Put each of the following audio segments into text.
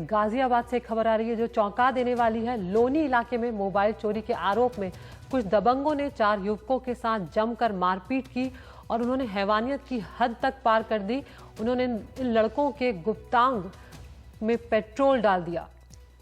गाजियाबाद से खबर आ रही है जो चौंका देने वाली है। लोनी इलाके में मोबाइल चोरी के आरोप में कुछ दबंगों ने 4 युवकों के साथ जमकर मारपीट की और उन्होंने हैवानियत की हद तक पार कर दी। उन्होंने इन लड़कों के गुप्तांग में पेट्रोल डाल दिया।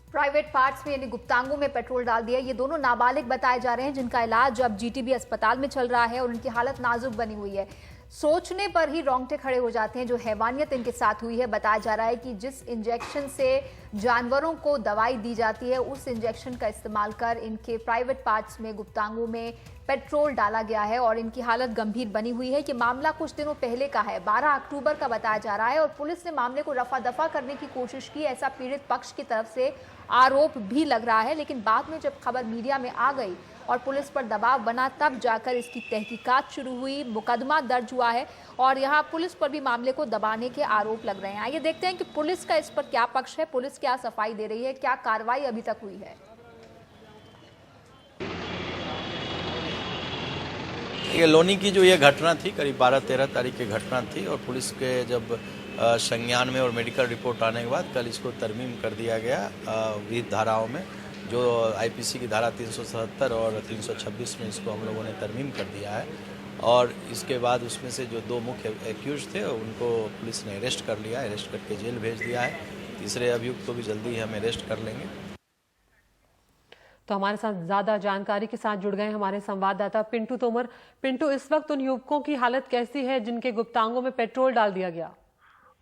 प्राइवेट पार्ट्स में यानी गुप्तांगों में पेट्रोल डाल दिया। ये दोनों नाबालिग बताए जा रहे हैं जिनका इलाज अब जीटीबी अस्पताल में चल रहा है और उनकी हालत नाजुक बनी हुई है। सोचने पर ही रोंगटे खड़े हो जाते हैं जो हैवानियत इनके साथ हुई है। बताया जा रहा है कि जिस इंजेक्शन से जानवरों को दवाई दी जाती है उस इंजेक्शन का इस्तेमाल कर इनके प्राइवेट पार्ट्स में गुप्तांगों में पेट्रोल डाला गया है और इनकी हालत गंभीर बनी हुई है। कि मामला कुछ दिनों पहले का है, 12 अक्टूबर का बताया जा रहा है और पुलिस ने मामले को रफा दफा करने की कोशिश की, ऐसा पीड़ित पक्ष की तरफ से आरोप भी लग रहा है। लेकिन बाद में जब खबर मीडिया में आ गई और पुलिस पर दबाव बना तब जाकर इसकी तहकीकात शुरू हुई, मुकदमा दर्ज हुआ है और यहाँ पुलिस पर भी मामले को दबाने के आरोप लग रहे हैं। आइए देखते हैं कि पुलिस का इस पर क्या पक्ष है, पुलिस क्या सफाई दे रही है, क्या कार्रवाई अभी तक हुई है। ये लोनी की जो ये घटना थी करीब 12-13 तारीख की घटना थी और पुलिस के जब संज्ञान में और मेडिकल रिपोर्ट आने के बाद कल इसको तरमीम कर दिया गया विविध धाराओं में, जो आईपीसी की धारा 377 और 326 में इसको हम लोगों ने तरमीम कर दिया है। और इसके बाद उसमें से जो 2 मुख्य एक्यूज थे उनको पुलिस ने अरेस्ट कर लिया, अरेस्ट करके जेल भेज दिया है। तीसरे अभियुक्त को भी जल्दी ही हम अरेस्ट कर लेंगे। तो हमारे साथ ज्यादा जानकारी के साथ जुड़ गए हमारे संवाददाता पिंटू तोमर। पिंटू, इस वक्त उन युवकों की हालत कैसी है जिनके गुप्तांगों में पेट्रोल डाल दिया गया?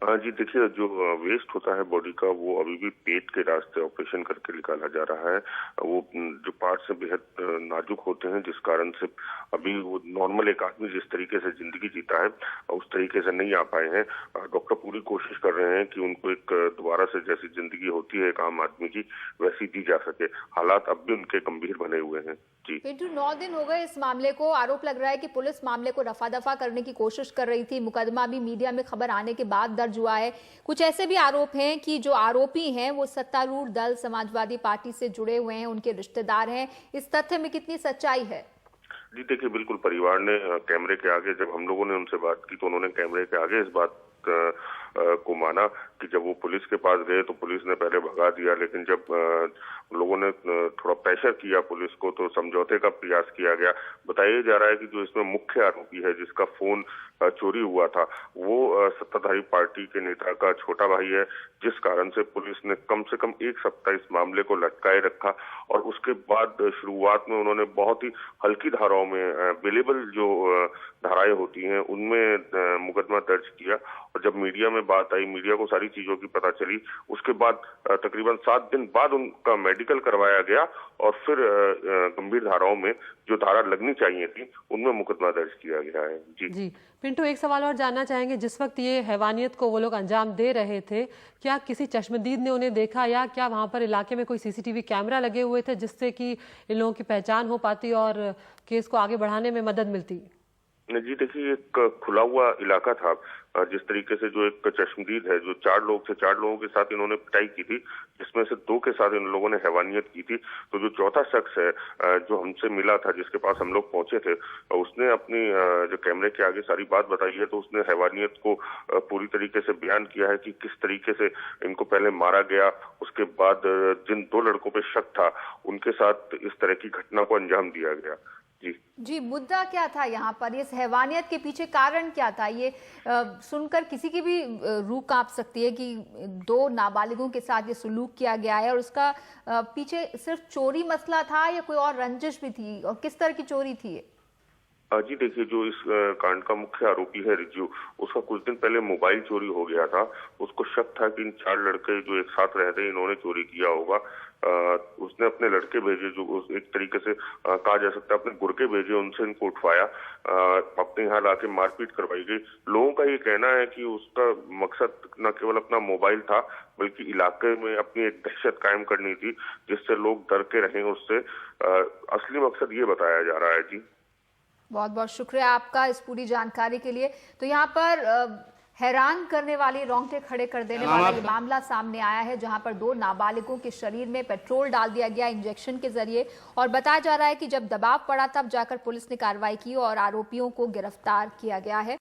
जी देखिए, जो वेस्ट होता है बॉडी का वो अभी भी पेट के रास्ते ऑपरेशन करके निकाला जा रहा है। वो जो पार्ट्स हैं बेहद नाजुक होते हैं, जिस कारण से अभी वो नॉर्मल एक आदमी जिस तरीके से जिंदगी जीता है उस तरीके से नहीं आ पाए हैं। डॉक्टर पूरी कोशिश कर रहे हैं कि उनको एक दोबारा से जैसी जिंदगी होती है एक आम आदमी की वैसी दी जा सके। हालात अब भी उनके गंभीर बने हुए हैं। जी पिंटू, 9 दिन हो गए इस मामले को। आरोप लग रहा है कि पुलिस मामले को रफा दफा करने की कोशिश कर रही थी। मुकदमा भी मीडिया में खबर आने के बाद दर्ज हुआ है। कुछ ऐसे भी आरोप हैं कि जो आरोपी हैं वो सत्तारूढ़ दल समाजवादी पार्टी से जुड़े हुए हैं, उनके रिश्तेदार हैं। इस तथ्य में कितनी सच्चाई है? जी देखिए, बिल्कुल परिवार ने कैमरे के आगे, जब हम लोगों ने उनसे बात की तो उन्होंने कैमरे के आगे इस बात को माना कि जब वो पुलिस के पास गए तो पुलिस ने पहले भगा दिया, लेकिन जब लोगों ने थोड़ा प्रेशर किया पुलिस को तो समझौते का प्रयास किया गया। बताया जा रहा है कि जो इसमें मुख्य आरोपी है जिसका फोन चोरी हुआ था वो सत्ताधारी पार्टी के नेता का छोटा भाई है, जिस कारण से पुलिस ने कम से कम 1 सप्ताह इस मामले को लटकाए रखा और उसके बाद शुरुआत में उन्होंने बहुत ही हल्की धाराओं में बेलेबल जो धाराएं होती हैं उनमें मुकदमा दर्ज किया। और जब मीडिया में बात आई, मीडिया को सारी चीजों की पता चली, उसके बाद तकरीबन 7 दिन बाद उनका मेडिकल करवाया गया और फिर गंभीर धाराओं में जो धारा लगनी चाहिए थी उनमें मुकदमा दर्ज किया गया है। जी पिंटू, एक सवाल और जानना चाहेंगे। जिस वक्त ये हैवानियत को वो लोग अंजाम दे रहे थे, क्या किसी चश्मदीद ने उन्हें देखा या क्या वहां पर इलाके में कोई सीसीटीवी कैमरा लगे हुए थे जिससे कि इन लोगों की पहचान हो पाती और केस को आगे बढ़ाने में मदद मिलती? जी देखिए, एक खुला हुआ इलाका था। जिस तरीके से जो एक चश्मदीद है, जो 4 लोग थे, 4 लोगों के साथ इन्होंने पिटाई की थी, जिसमें से 2 के साथ इन लोगों ने हैवानियत की थी। तो जो चौथा शख्स है जो हमसे मिला था, जिसके पास हम लोग पहुंचे थे, उसने अपनी जो कैमरे के आगे सारी बात बताई है। तो उसने हैवानियत को पूरी तरीके से बयान किया है कि किस तरीके से इनको पहले मारा गया, उसके बाद जिन 2 लड़कों पे शक था उनके साथ इस तरह की घटना को अंजाम दिया गया। जी, मुद्दा क्या था यहाँ पर? इस हैवानियत के पीछे कारण क्या था? ये सुनकर किसी की भी रूह कांप सकती है कि 2 नाबालिगों के साथ ये सुलूक किया गया है और उसका पीछे सिर्फ चोरी मसला था या कोई और रंजिश भी थी और किस तरह की चोरी थी ये? जी देखिए, जो इस कांड का मुख्य आरोपी है रिज्जू, उसका कुछ दिन पहले मोबाइल चोरी हो गया था। उसको शक था कि इन 4 लड़के जो एक साथ रहते हैं इन्होंने चोरी किया होगा। उसने अपने लड़के भेजे, जो एक तरीके से कहा जा सकता है अपने गुर्गे भेजे, उनसे इनको उठवाया, अपने यहाँ लाके मारपीट करवाई गई। लोगों का ये कहना है कि उसका मकसद न केवल अपना मोबाइल था बल्कि इलाके में अपनी एक दहशत कायम करनी थी जिससे लोग डर के रहें उससे। असली मकसद ये बताया जा रहा है। जी बहुत बहुत शुक्रिया आपका इस पूरी जानकारी के लिए। तो यहाँ पर हैरान करने वाली, रोंगटे खड़े कर देने वाला ये मामला सामने आया है जहां पर 2 नाबालिगों के शरीर में पेट्रोल डाल दिया गया इंजेक्शन के जरिए और बताया जा रहा है कि जब दबाव पड़ा तब जाकर पुलिस ने कार्रवाई की और आरोपियों को गिरफ्तार किया गया है।